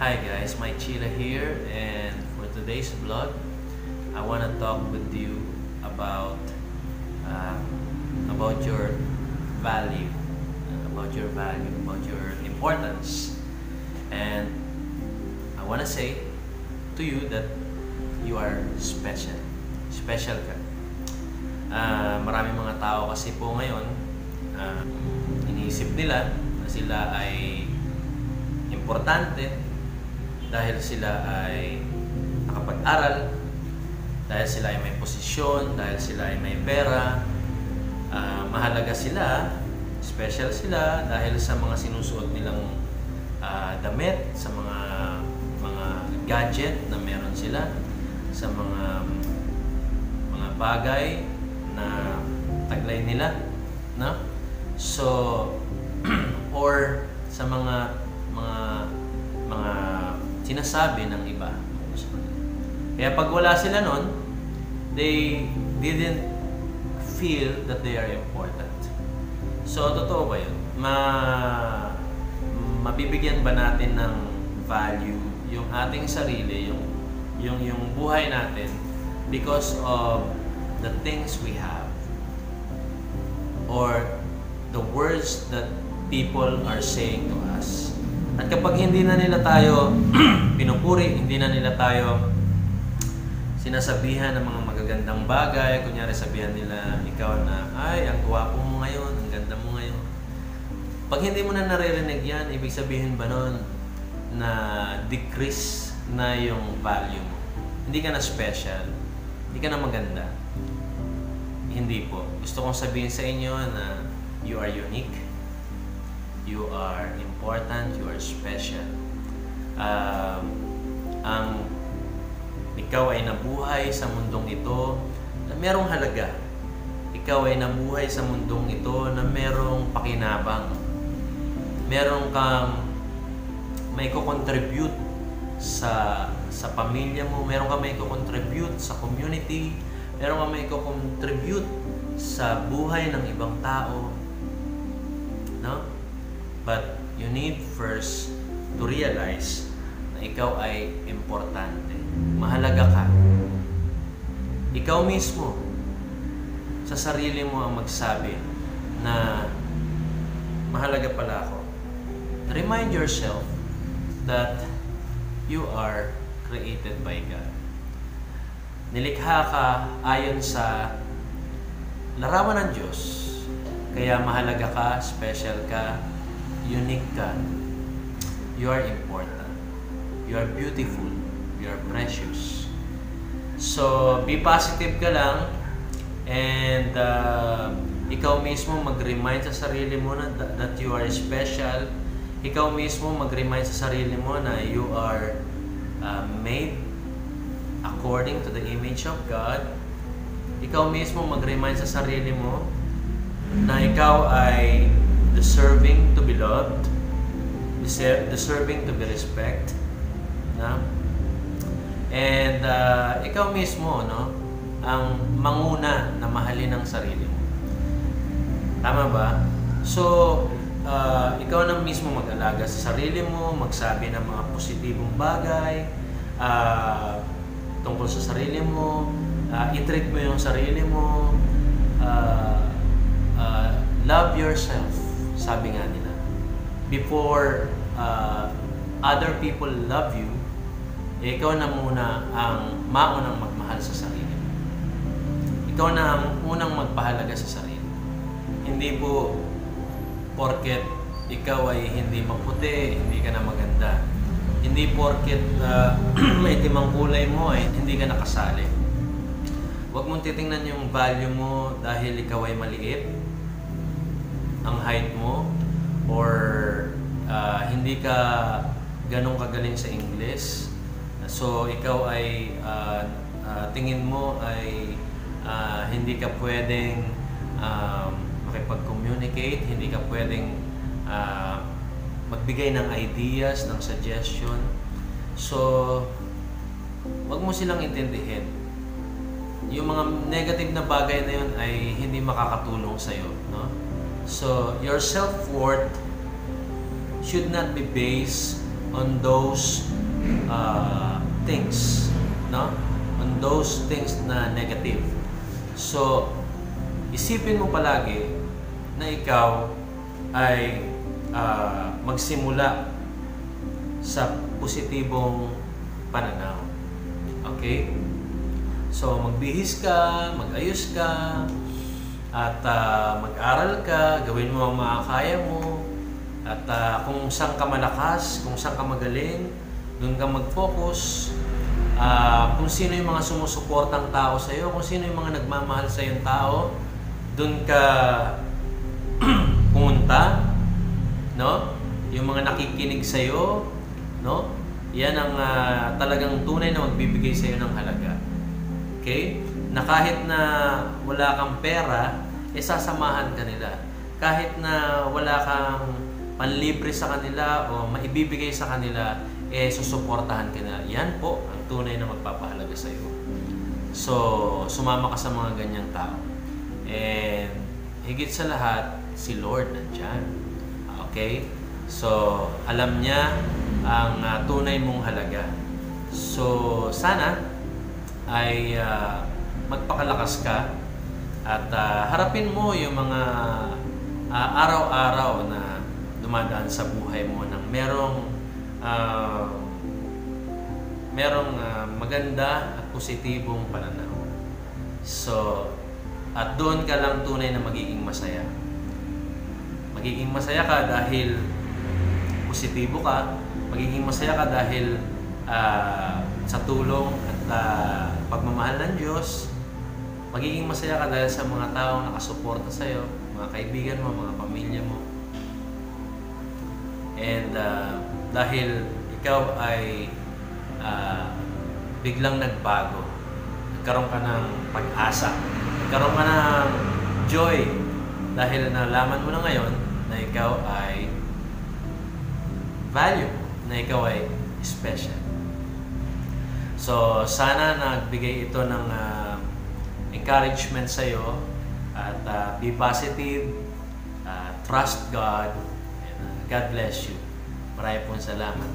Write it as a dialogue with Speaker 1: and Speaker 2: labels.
Speaker 1: Hi guys, Mike Chila here, and for today's vlog, I want to talk with you about uh, about your value, about your importance, and I want to say to you that you are special. Special ka. Maraming mga tao kasi po ngayon, iniisip nila na sila ay importante dahil sila ay nakapag-aral, dahil sila ay may posisyon, dahil sila ay may pera. Mahalaga sila, special sila dahil sa mga sinusuot nilang damit, sa mga gadget na meron sila, sa mga bagay na taglay nila, no? So or sa mga sinasabi ng iba. Kaya pag wala sila nun, they didn't feel that they are important. So totoo ba yun? Mabibigyan ba natin ng value yung ating sarili, yung buhay natin because of the things we have or the words that people are saying to us? At kapag hindi na nila tayo pinupuri, hindi na nila tayo sinasabihan ng mga magagandang bagay, kunyari sabihan nila ikaw na, ay, ang gwapo mo ngayon, ang ganda mo ngayon. Pag hindi mo na naririnig yan, ibig sabihin ba nun na decrease na yung value mo? Hindi ka na special, hindi ka na maganda. Hindi po. Gusto kong sabihin sa inyo na you are unique, you are important, you are special. Ikaw ay nabuhay sa mundong ito na merong halaga. Ikaw ay nabuhay sa mundong ito na merong pakinabang. Meron kang may ko-contribute sa pamilya mo, meron kang may ko-contribute sa community, meron kang may ko-contribute sa buhay ng ibang tao. No? But you need first to realize na ikaw ay importante. Mahalaga ka. Ikaw mismo sa sarili mo ang magsabi na mahalaga pala ako. Remind yourself that you are created by God. Nilikha ka ayon sa larawan ng Diyos. Kaya mahalaga ka, special ka, unique ka. You are important. You are beautiful. You are precious. So, be positive ka lang and ikaw mismo mag-remind sa sarili mo na that you are special. Ikaw mismo mag-remind sa sarili mo na you are made according to the image of God. Ikaw mismo mag-remind sa sarili mo na ikaw ay deserving to be loved, deserving to be respected, na? And ikaw mismo, no, ang manguna na mahalin ang sarili mo. Tama ba? So, ikaw na mismo mag-alaga sa sarili mo, magsabi ng mga positibong bagay tungkol sa sarili mo, i-treat mo yung sarili mo, love yourself, sabi nga nila. Before other people love you, ikaw na muna ang maunang magmahal sa sarili. Ikaw na ang unang magpahalaga sa sarili. Hindi po porket ikaw ay hindi maputi, hindi ka na maganda. Hindi porket may timang kulay mo ay hindi ka nakasali. Huwag mong titingnan yung value mo dahil ikaw ay maliit, ang height mo, or hindi ka ganong kagaling sa English. So, ikaw ay tingin mo ay hindi ka pwedeng makipag-communicate, hindi ka pwedeng magbigay ng ideas, ng suggestion. So, wag mo silang intindihin. Yung mga negative na bagay na yun ay hindi makakatulong sa'yo, no? So, your self-worth should not be based on those things, no? On those things na negative. So, isipin mo palagi na ikaw ay magsimula sa positibong pananaw. Okay? So, magbihis ka, mag-ayos ka, at mag-aral ka, gawin mo ang makakaya mo, at kung saan ka malakas, kung saan ka magaling, doon ka mag-focus. Kung sino yung mga sumusuportang tao sa iyo, kung sino yung mga nagmamahal sa iyong tao, doon ka pumunta, no? Yung mga nakikinig sa iyo, no? Yan ang talagang tunay na magbibigay sa iyo ng halaga. Okay? Na kahit na wala kang pera, sasamahan ka nila. Kahit na wala kang panlibre sa kanila o maibibigay sa kanila, susuportahan ka nila. Yan po ang tunay na magpapahalaga sa iyo. So, sumama ka sa mga ganyang tao. And higit sa lahat, si Lord nandyan. Okay? So, alam niya ang tunay mong halaga. So, sana ay magpakalakas ka at harapin mo yung mga araw-araw na dumadaan sa buhay mo ng merong maganda at positibong pananaw. So, at doon ka lang tunay na magiging masaya. Magiging masaya ka dahil positibo ka. Magiging masaya ka dahil sa tulong at pagmamahal ng Diyos. Magiging masaya ka dahil sa mga taong nakasuporta sa iyo, mga kaibigan mo, mga pamilya mo. And dahil ikaw ay biglang nagbago, nagkaroon ka ng pag-asa, nagkaroon ka ng joy dahil nalaman mo na ngayon na ikaw ay value, na ikaw ay special. So, sana nagbigay ito ng encouragement sa iyo at be positive, trust God, and God bless you. Maraming pong salamat.